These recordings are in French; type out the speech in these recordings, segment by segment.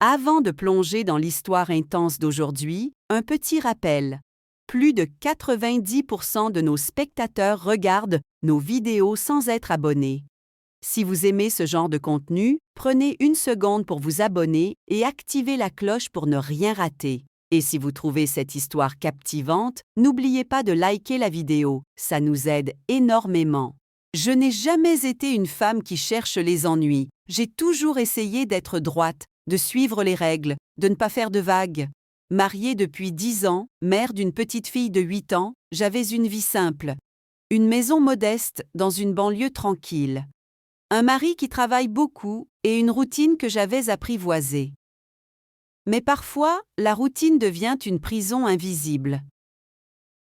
Avant de plonger dans l'histoire intense d'aujourd'hui, un petit rappel. Plus de 90% de nos spectateurs regardent nos vidéos sans être abonnés. Si vous aimez ce genre de contenu, prenez une seconde pour vous abonner et activez la cloche pour ne rien rater. Et si vous trouvez cette histoire captivante, n'oubliez pas de liker la vidéo, ça nous aide énormément. Je n'ai jamais été une femme qui cherche les ennuis. J'ai toujours essayé d'être droite, de suivre les règles, de ne pas faire de vagues. Mariée depuis 10 ans, mère d'une petite fille de 8 ans, j'avais une vie simple. Une maison modeste dans une banlieue tranquille. Un mari qui travaille beaucoup et une routine que j'avais apprivoisée. Mais parfois, la routine devient une prison invisible.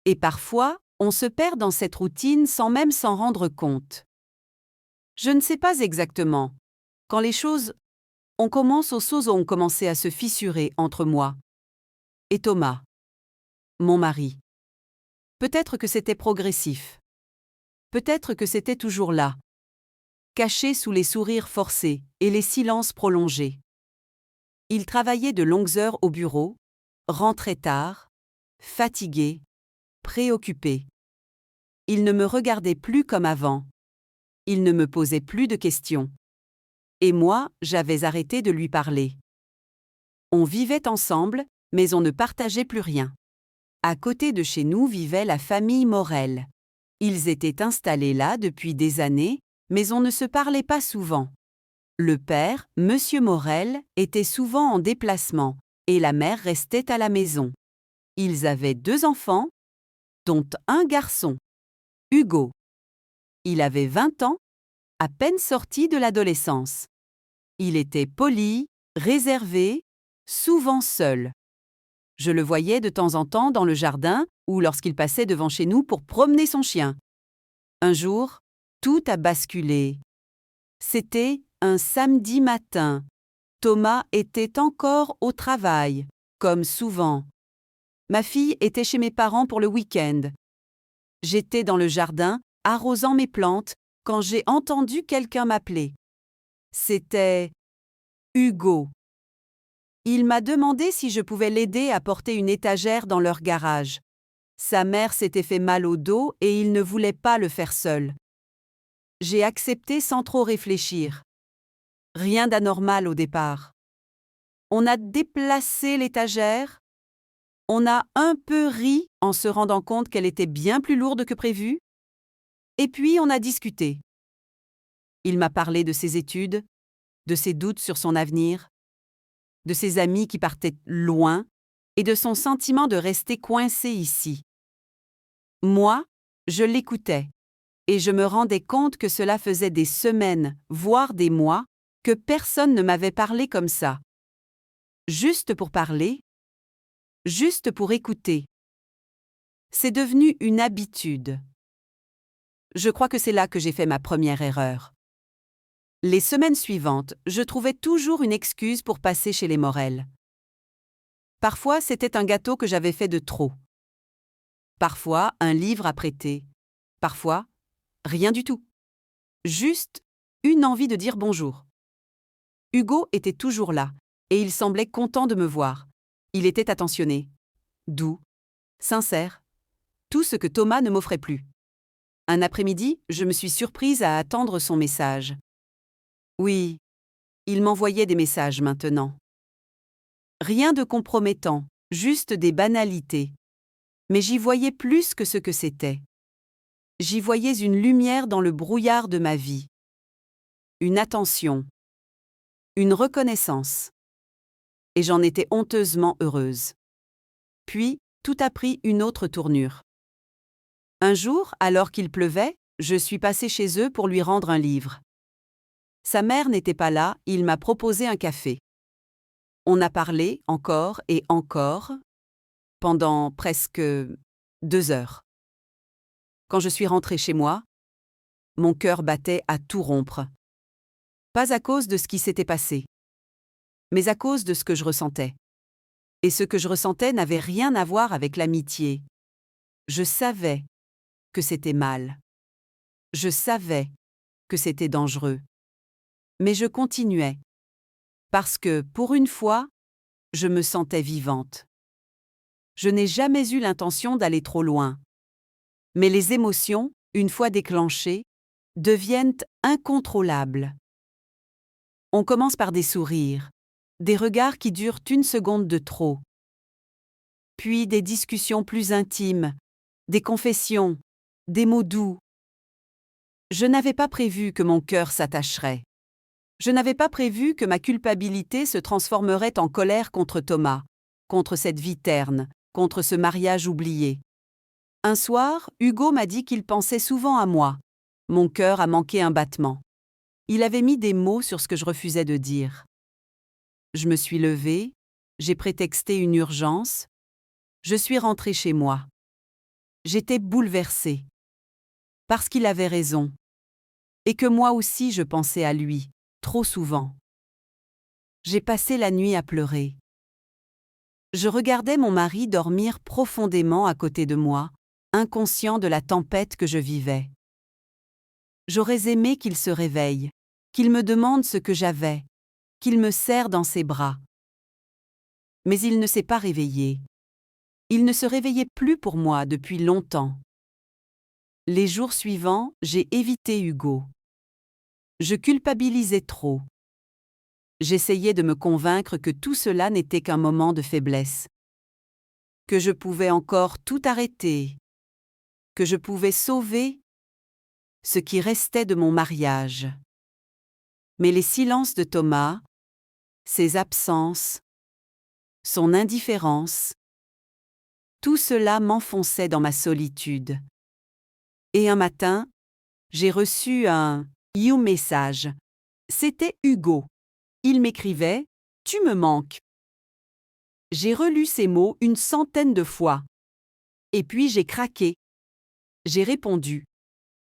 Et parfois, on se perd dans cette routine sans même s'en rendre compte. Je ne sais pas exactement. Quand les choses ont commencé à se fissurer entre moi et Thomas, mon mari. Peut-être que c'était progressif. Peut-être que c'était toujours là, caché sous les sourires forcés et les silences prolongés. Il travaillait de longues heures au bureau, rentrait tard, fatigué, préoccupé. Il ne me regardait plus comme avant. Il ne me posait plus de questions. Et moi, j'avais arrêté de lui parler. On vivait ensemble, mais on ne partageait plus rien. À côté de chez nous vivait la famille Morel. Ils étaient installés là depuis des années, mais on ne se parlait pas souvent. Le père, Monsieur Morel, était souvent en déplacement, et la mère restait à la maison. Ils avaient 2 enfants, dont un garçon, Hugo. Il avait 20 ans, à peine sorti de l'adolescence. Il était poli, réservé, souvent seul. Je le voyais de temps en temps dans le jardin ou lorsqu'il passait devant chez nous pour promener son chien. Un jour, tout a basculé. C'était un samedi matin. Thomas était encore au travail, comme souvent. Ma fille était chez mes parents pour le week-end. J'étais dans le jardin, arrosant mes plantes, quand j'ai entendu quelqu'un m'appeler. C'était Hugo. Il m'a demandé si je pouvais l'aider à porter une étagère dans leur garage. Sa mère s'était fait mal au dos et il ne voulait pas le faire seul. J'ai accepté sans trop réfléchir. Rien d'anormal au départ. On a déplacé l'étagère. On a un peu ri en se rendant compte qu'elle était bien plus lourde que prévu. Et puis on a discuté. Il m'a parlé de ses études, de ses doutes sur son avenir, de ses amis qui partaient loin et de son sentiment de rester coincé ici. Moi, je l'écoutais et je me rendais compte que cela faisait des semaines, voire des mois, que personne ne m'avait parlé comme ça. Juste pour parler, juste pour écouter. C'est devenu une habitude. Je crois que c'est là que j'ai fait ma première erreur. Les semaines suivantes, je trouvais toujours une excuse pour passer chez les Morel. Parfois, c'était un gâteau que j'avais fait de trop. Parfois, un livre à prêter. Parfois, rien du tout. Juste une envie de dire bonjour. Hugo était toujours là, et il semblait content de me voir. Il était attentionné, doux, sincère, tout ce que Thomas ne m'offrait plus. Un après-midi, je me suis surprise à attendre son message. Oui, il m'envoyait des messages maintenant. Rien de compromettant, juste des banalités. Mais j'y voyais plus que ce que c'était. J'y voyais une lumière dans le brouillard de ma vie. Une attention. Une reconnaissance. Et j'en étais honteusement heureuse. Puis, tout a pris une autre tournure. Un jour, alors qu'il pleuvait, je suis passée chez eux pour lui rendre un livre. Sa mère n'était pas là, il m'a proposé un café. On a parlé encore et encore, pendant presque 2 heures. Quand je suis rentrée chez moi, mon cœur battait à tout rompre. Pas à cause de ce qui s'était passé, mais à cause de ce que je ressentais. Et ce que je ressentais n'avait rien à voir avec l'amitié. Je savais que c'était mal. Je savais que c'était dangereux. Mais je continuais. Parce que, pour une fois, je me sentais vivante. Je n'ai jamais eu l'intention d'aller trop loin. Mais les émotions, une fois déclenchées, deviennent incontrôlables. On commence par des sourires, des regards qui durent une seconde de trop, puis des discussions plus intimes, des confessions, des mots doux. Je n'avais pas prévu que mon cœur s'attacherait. Je n'avais pas prévu que ma culpabilité se transformerait en colère contre Thomas, contre cette vie terne, contre ce mariage oublié. Un soir, Hugo m'a dit qu'il pensait souvent à moi. Mon cœur a manqué un battement. Il avait mis des mots sur ce que je refusais de dire. Je me suis levée, j'ai prétexté une urgence. Je suis rentrée chez moi. J'étais bouleversée. Parce qu'il avait raison. Et que moi aussi je pensais à lui, trop souvent. J'ai passé la nuit à pleurer. Je regardais mon mari dormir profondément à côté de moi, inconscient de la tempête que je vivais. J'aurais aimé qu'il se réveille, qu'il me demande ce que j'avais, qu'il me serre dans ses bras. Mais il ne s'est pas réveillé. Il ne se réveillait plus pour moi depuis longtemps. Les jours suivants, j'ai évité Hugo. Je culpabilisais trop. J'essayais de me convaincre que tout cela n'était qu'un moment de faiblesse, que je pouvais encore tout arrêter, que je pouvais sauver ce qui restait de mon mariage. Mais les silences de Thomas, ses absences, son indifférence, tout cela m'enfonçait dans ma solitude. Et un matin, j'ai reçu un message. C'était Hugo. Il m'écrivait « Tu me manques ». J'ai relu ces mots une centaine de fois. Et puis j'ai craqué. J'ai répondu.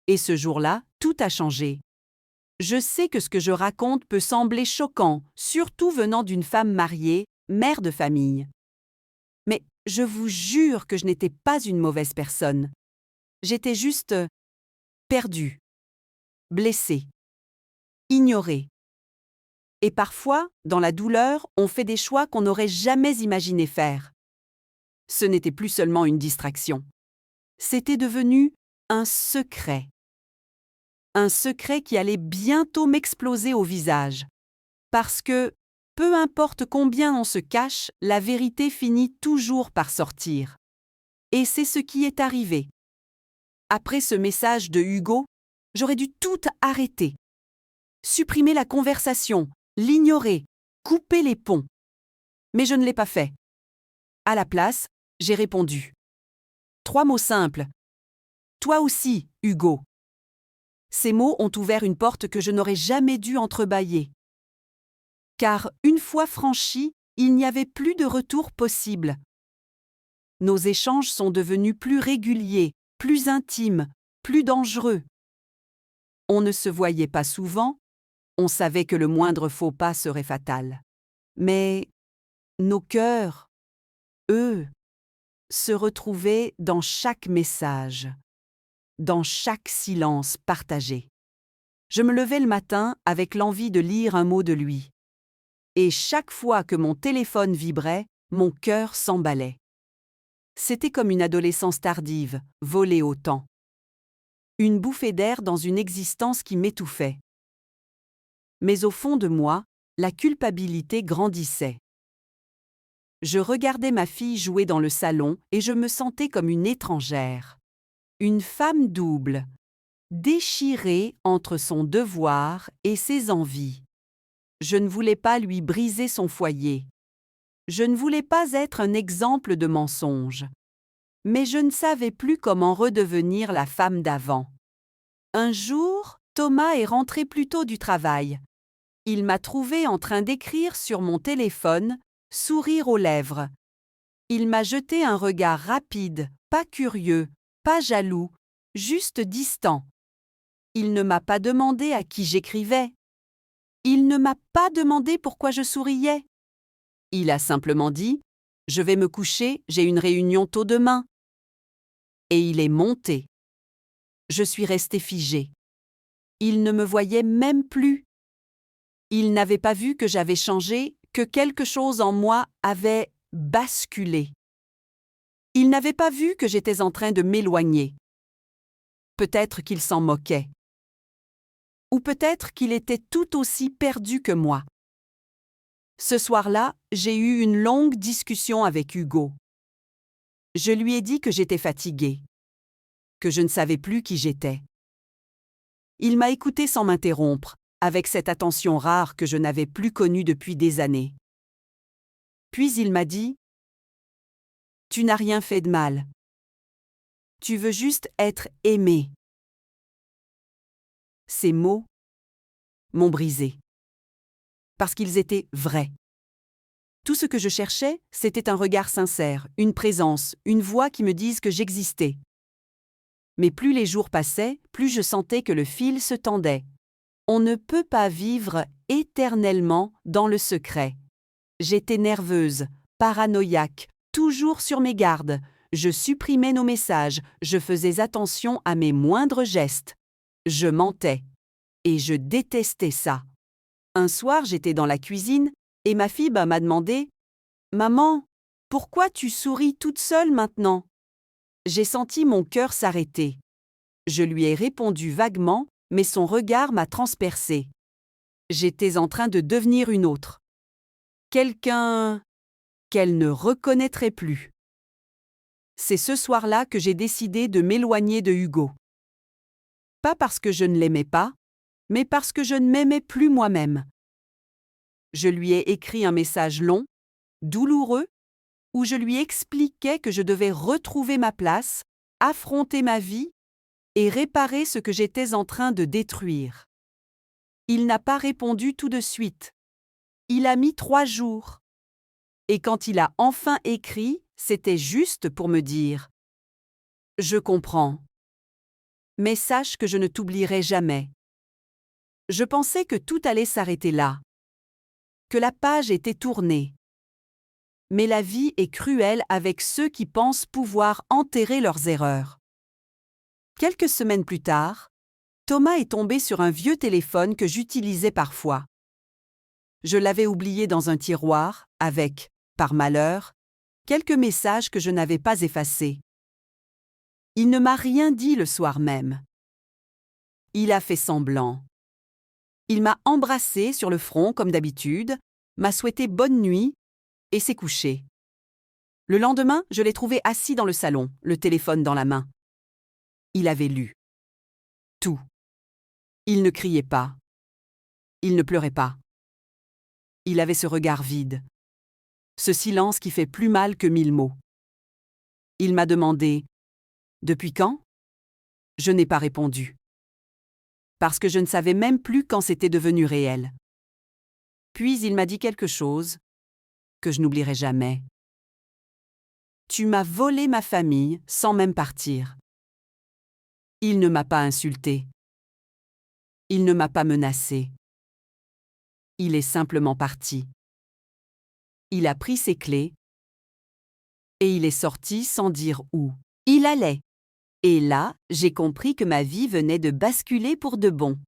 Et ce jour-là, tout a changé. Je sais que ce que je raconte peut sembler choquant, surtout venant d'une femme mariée, mère de famille. Mais je vous jure que je n'étais pas une mauvaise personne. J'étais juste perdue, blessée, ignorée. Et parfois, dans la douleur, on fait des choix qu'on n'aurait jamais imaginé faire. Ce n'était plus seulement une distraction. C'était devenu un secret. Un secret qui allait bientôt m'exploser au visage. Parce que, peu importe combien on se cache, la vérité finit toujours par sortir. Et c'est ce qui est arrivé. Après ce message de Hugo, j'aurais dû tout arrêter. Supprimer la conversation, l'ignorer, couper les ponts. Mais je ne l'ai pas fait. À la place, j'ai répondu. 3 mots simples. Toi aussi, Hugo. Ces mots ont ouvert une porte que je n'aurais jamais dû entrebâiller. Car, une fois franchie, il n'y avait plus de retour possible. Nos échanges sont devenus plus réguliers, plus intimes, plus dangereux. On ne se voyait pas souvent, on savait que le moindre faux pas serait fatal. Mais nos cœurs, eux, se retrouvaient dans chaque message, dans chaque silence partagé. Je me levais le matin avec l'envie de lire un mot de lui. Et chaque fois que mon téléphone vibrait, mon cœur s'emballait. C'était comme une adolescence tardive, volée au temps. Une bouffée d'air dans une existence qui m'étouffait. Mais au fond de moi, la culpabilité grandissait. Je regardais ma fille jouer dans le salon et je me sentais comme une étrangère. Une femme double, déchirée entre son devoir et ses envies. Je ne voulais pas lui briser son foyer. Je ne voulais pas être un exemple de mensonge. Mais je ne savais plus comment redevenir la femme d'avant. Un jour, Thomas est rentré plus tôt du travail. Il m'a trouvée en train d'écrire sur mon téléphone, sourire aux lèvres. Il m'a jeté un regard rapide, pas curieux, pas jaloux, juste distant. Il ne m'a pas demandé à qui j'écrivais. Il ne m'a pas demandé pourquoi je souriais. Il a simplement dit « Je vais me coucher, j'ai une réunion tôt demain ». Et il est monté. Je suis restée figée. Il ne me voyait même plus. Il n'avait pas vu que j'avais changé, que quelque chose en moi avait basculé. Il n'avait pas vu que j'étais en train de m'éloigner. Peut-être qu'il s'en moquait. Ou peut-être qu'il était tout aussi perdu que moi. Ce soir-là, j'ai eu une longue discussion avec Hugo. Je lui ai dit que j'étais fatiguée, que je ne savais plus qui j'étais. Il m'a écouté sans m'interrompre, avec cette attention rare que je n'avais plus connue depuis des années. Puis il m'a dit « Tu n'as rien fait de mal. Tu veux juste être aimé. » Ces mots m'ont brisé. Parce qu'ils étaient vrais. Tout ce que je cherchais, c'était un regard sincère, une présence, une voix qui me dise que j'existais. Mais plus les jours passaient, plus je sentais que le fil se tendait. On ne peut pas vivre éternellement dans le secret. J'étais nerveuse, paranoïaque, toujours sur mes gardes. Je supprimais nos messages, je faisais attention à mes moindres gestes. Je mentais. Et je détestais ça. Un soir, j'étais dans la cuisine et ma fille m'a demandé « Maman, pourquoi tu souris toute seule maintenant ?» J'ai senti mon cœur s'arrêter. Je lui ai répondu vaguement, mais son regard m'a transpercée. J'étais en train de devenir une autre. Quelqu'un qu'elle ne reconnaîtrait plus. C'est ce soir-là que j'ai décidé de m'éloigner de Hugo. Pas parce que je ne l'aimais pas, mais parce que je ne m'aimais plus moi-même. Je lui ai écrit un message long, douloureux, où je lui expliquais que je devais retrouver ma place, affronter ma vie et réparer ce que j'étais en train de détruire. Il n'a pas répondu tout de suite. Il a mis 3 jours. Et quand il a enfin écrit, c'était juste pour me dire « Je comprends. Mais sache que je ne t'oublierai jamais. » Je pensais que tout allait s'arrêter là, que la page était tournée. Mais la vie est cruelle avec ceux qui pensent pouvoir enterrer leurs erreurs. Quelques semaines plus tard, Thomas est tombé sur un vieux téléphone que j'utilisais parfois. Je l'avais oublié dans un tiroir avec, par malheur, quelques messages que je n'avais pas effacés. Il ne m'a rien dit le soir même. Il a fait semblant. Il m'a embrassé sur le front comme d'habitude, m'a souhaité bonne nuit et s'est couché. Le lendemain, je l'ai trouvé assis dans le salon, le téléphone dans la main. Il avait lu. Tout. Il ne criait pas. Il ne pleurait pas. Il avait ce regard vide. Ce silence qui fait plus mal que 1000 mots. Il m'a demandé « Depuis quand ?» Je n'ai pas répondu. Parce que je ne savais même plus quand c'était devenu réel. Puis il m'a dit quelque chose que je n'oublierai jamais. « Tu m'as volé ma famille sans même partir. » Il ne m'a pas insulté. Il ne m'a pas menacé. Il est simplement parti. Il a pris ses clés et il est sorti sans dire où il allait. Et là, j'ai compris que ma vie venait de basculer pour de bon.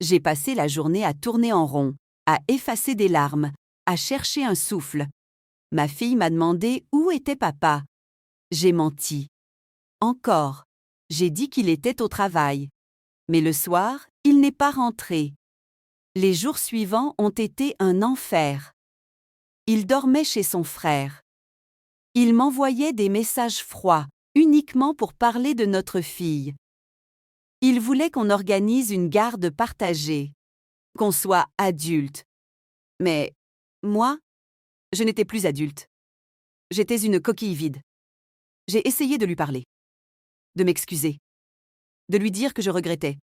J'ai passé la journée à tourner en rond, à effacer des larmes, à chercher un souffle. Ma fille m'a demandé où était papa. J'ai menti. Encore, j'ai dit qu'il était au travail. Mais le soir, il n'est pas rentré. Les jours suivants ont été un enfer. Il dormait chez son frère. Il m'envoyait des messages froids, uniquement pour parler de notre fille. Il voulait qu'on organise une garde partagée, qu'on soit adulte. Mais moi, je n'étais plus adulte. J'étais une coquille vide. J'ai essayé de lui parler, de m'excuser, de lui dire que je regrettais.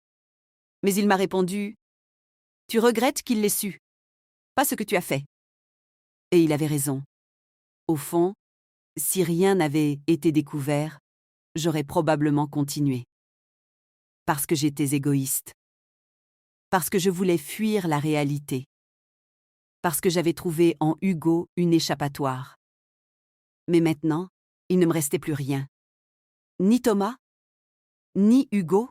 Mais il m'a répondu « Tu regrettes qu'il l'ait su, pas ce que tu as fait. » Et il avait raison. Au fond, si rien n'avait été découvert, j'aurais probablement continué. Parce que j'étais égoïste. Parce que je voulais fuir la réalité. Parce que j'avais trouvé en Hugo une échappatoire. Mais maintenant, il ne me restait plus rien. Ni Thomas, ni Hugo,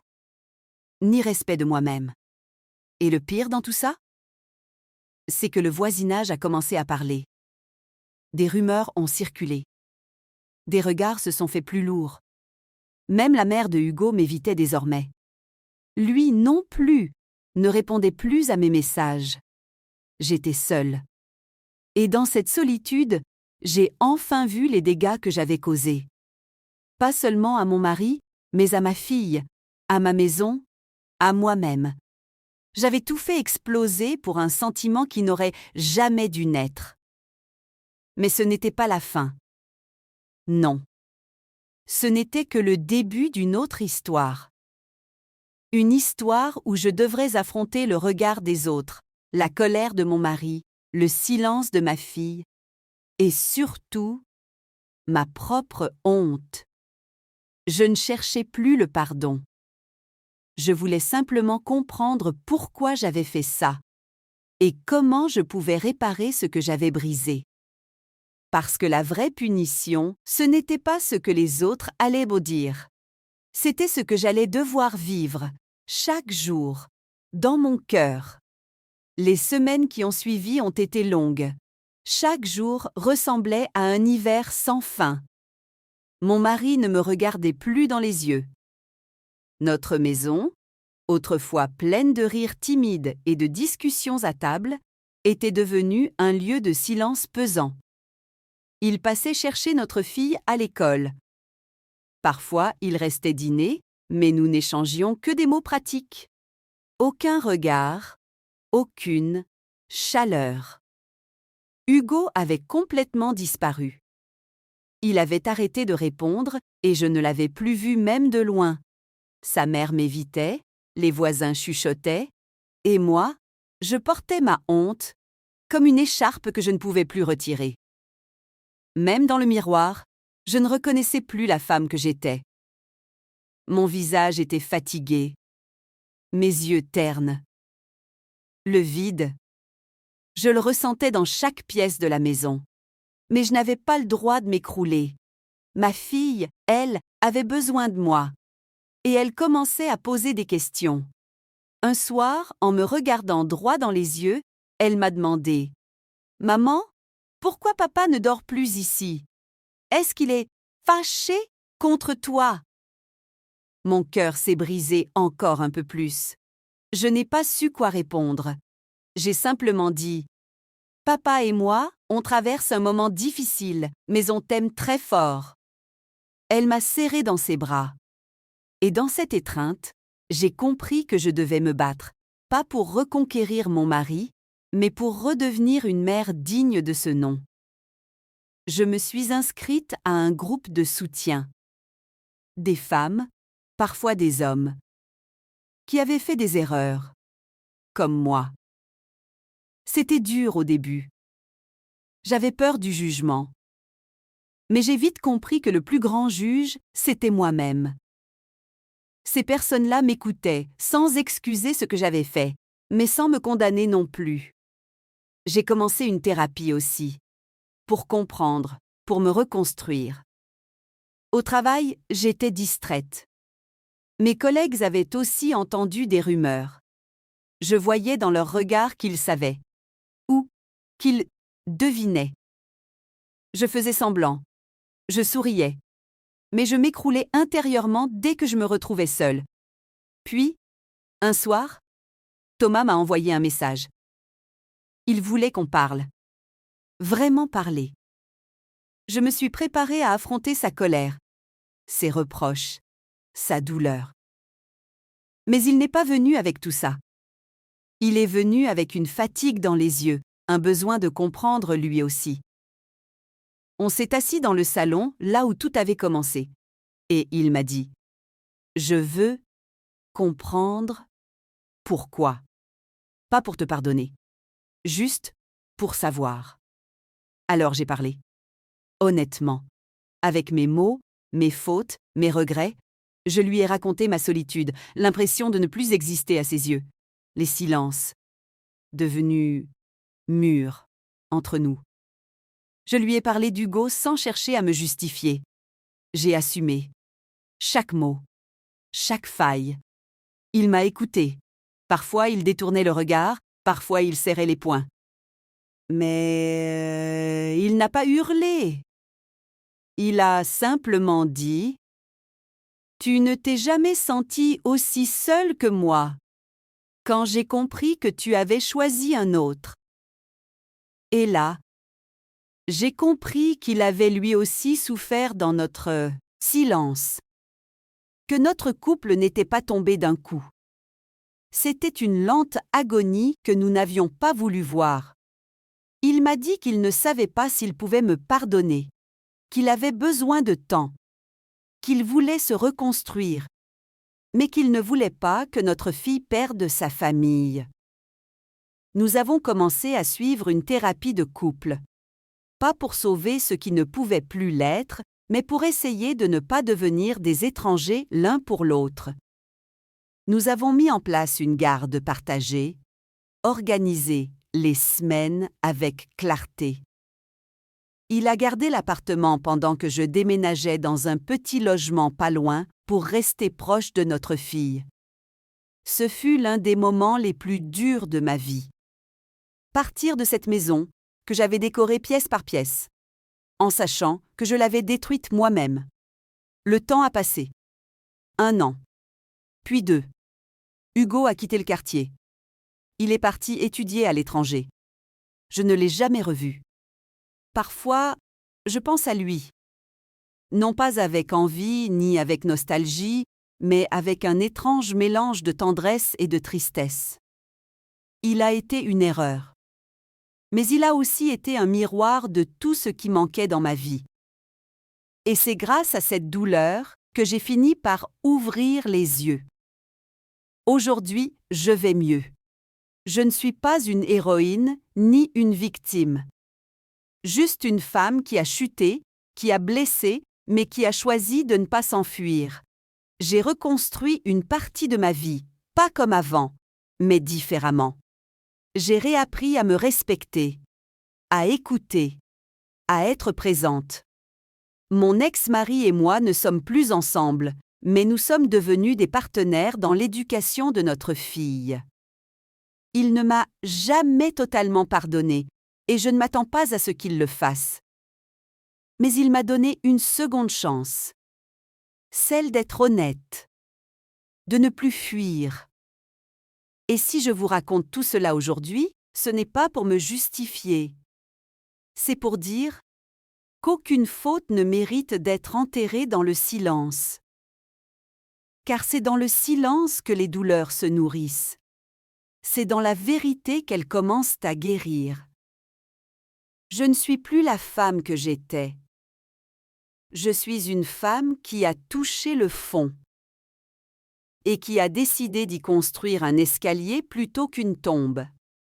ni respect de moi-même. Et le pire dans tout ça ? c'est que le voisinage a commencé à parler. Des rumeurs ont circulé. Des regards se sont faits plus lourds. Même la mère de Hugo m'évitait désormais. Lui non plus ne répondait plus à mes messages. J'étais seule. Et dans cette solitude, j'ai enfin vu les dégâts que j'avais causés. Pas seulement à mon mari, mais à ma fille, à ma maison, à moi-même. J'avais tout fait exploser pour un sentiment qui n'aurait jamais dû naître. Mais ce n'était pas la fin. Non. Ce n'était que le début d'une autre histoire. Une histoire où je devrais affronter le regard des autres, la colère de mon mari, le silence de ma fille, et surtout, ma propre honte. Je ne cherchais plus le pardon. Je voulais simplement comprendre pourquoi j'avais fait ça et comment je pouvais réparer ce que j'avais brisé. Parce que la vraie punition, ce n'était pas ce que les autres allaient me dire. C'était ce que j'allais devoir vivre, chaque jour, dans mon cœur. Les semaines qui ont suivi ont été longues. Chaque jour ressemblait à un hiver sans fin. Mon mari ne me regardait plus dans les yeux. Notre maison, autrefois pleine de rires timides et de discussions à table, était devenue un lieu de silence pesant. Il passait chercher notre fille à l'école. Parfois, il restait dîner, mais nous n'échangions que des mots pratiques. Aucun regard, aucune chaleur. Hugo avait complètement disparu. Il avait arrêté de répondre et je ne l'avais plus vu même de loin. Sa mère m'évitait, les voisins chuchotaient, et moi, je portais ma honte comme une écharpe que je ne pouvais plus retirer. Même dans le miroir, je ne reconnaissais plus la femme que j'étais. Mon visage était fatigué, mes yeux ternes. Le vide, je le ressentais dans chaque pièce de la maison. Mais je n'avais pas le droit de m'écrouler. Ma fille, elle, avait besoin de moi. Et elle commençait à poser des questions. Un soir, en me regardant droit dans les yeux, elle m'a demandé « Maman, pourquoi papa ne dort plus ici? Est-ce qu'il est fâché contre toi ?» Mon cœur s'est brisé encore un peu plus. Je n'ai pas su quoi répondre. J'ai simplement dit « Papa et moi, on traverse un moment difficile, mais on t'aime très fort. » Elle m'a serré dans ses bras. Et dans cette étreinte, j'ai compris que je devais me battre, pas pour reconquérir mon mari, mais pour redevenir une mère digne de ce nom. Je me suis inscrite à un groupe de soutien. Des femmes, parfois des hommes, qui avaient fait des erreurs, comme moi. C'était dur au début. J'avais peur du jugement. Mais j'ai vite compris que le plus grand juge, c'était moi-même. Ces personnes-là m'écoutaient, sans excuser ce que j'avais fait, mais sans me condamner non plus. J'ai commencé une thérapie aussi, pour comprendre, pour me reconstruire. Au travail, j'étais distraite. Mes collègues avaient aussi entendu des rumeurs. Je voyais dans leurs regards qu'ils savaient, ou qu'ils devinaient. Je faisais semblant. Je souriais. Mais je m'écroulais intérieurement dès que je me retrouvais seule. Puis, un soir, Thomas m'a envoyé un message. Il voulait qu'on parle. Vraiment parler. Je me suis préparée à affronter sa colère, ses reproches, sa douleur. Mais il n'est pas venu avec tout ça. Il est venu avec une fatigue dans les yeux, un besoin de comprendre lui aussi. On s'est assis dans le salon, là où tout avait commencé. Et il m'a dit « Je veux comprendre pourquoi. Pas pour te pardonner. Juste pour savoir. » Alors j'ai parlé. Honnêtement. Avec mes mots, mes fautes, mes regrets, je lui ai raconté ma solitude, l'impression de ne plus exister à ses yeux. Les silences, devenus murs entre nous. Je lui ai parlé d'Hugo sans chercher à me justifier. J'ai assumé. Chaque mot, chaque faille. Il m'a écouté. Parfois, il détournait le regard, parfois, il serrait les poings. Mais il n'a pas hurlé. Il a simplement dit « Tu ne t'es jamais senti aussi seul que moi quand j'ai compris que tu avais choisi un autre. » Et là, j'ai compris qu'il avait lui aussi souffert dans notre silence, que notre couple n'était pas tombé d'un coup. C'était une lente agonie que nous n'avions pas voulu voir. Il m'a dit qu'il ne savait pas s'il pouvait me pardonner, qu'il avait besoin de temps, qu'il voulait se reconstruire, mais qu'il ne voulait pas que notre fille perde sa famille. Nous avons commencé à suivre une thérapie de couple, pas pour sauver ce qui ne pouvait plus l'être, mais pour essayer de ne pas devenir des étrangers l'un pour l'autre. Nous avons mis en place une garde partagée, organisé les semaines avec clarté. Il a gardé l'appartement pendant que je déménageais dans un petit logement pas loin pour rester proche de notre fille. Ce fut l'un des moments les plus durs de ma vie. Partir de cette maison, que j'avais décorée pièce par pièce, en sachant que je l'avais détruite moi-même. Le temps a passé. 1 an. Puis 2. Hugo a quitté le quartier. Il est parti étudier à l'étranger. Je ne l'ai jamais revu. Parfois, je pense à lui. Non pas avec envie ni avec nostalgie, mais avec un étrange mélange de tendresse et de tristesse. Il a été une erreur. Mais il a aussi été un miroir de tout ce qui manquait dans ma vie. Et c'est grâce à cette douleur que j'ai fini par ouvrir les yeux. Aujourd'hui, je vais mieux. Je ne suis pas une héroïne ni une victime. Juste une femme qui a chuté, qui a blessé, mais qui a choisi de ne pas s'enfuir. J'ai reconstruit une partie de ma vie, pas comme avant, mais différemment. J'ai réappris à me respecter, à écouter, à être présente. Mon ex-mari et moi ne sommes plus ensemble, mais nous sommes devenus des partenaires dans l'éducation de notre fille. Il ne m'a jamais totalement pardonné, et je ne m'attends pas à ce qu'il le fasse. Mais il m'a donné une seconde chance, celle d'être honnête, de ne plus fuir. Et si je vous raconte tout cela aujourd'hui, ce n'est pas pour me justifier. C'est pour dire qu'aucune faute ne mérite d'être enterrée dans le silence. Car c'est dans le silence que les douleurs se nourrissent. C'est dans la vérité qu'elles commencent à guérir. Je ne suis plus la femme que j'étais. Je suis une femme qui a touché le fond et qui a décidé d'y construire un escalier plutôt qu'une tombe.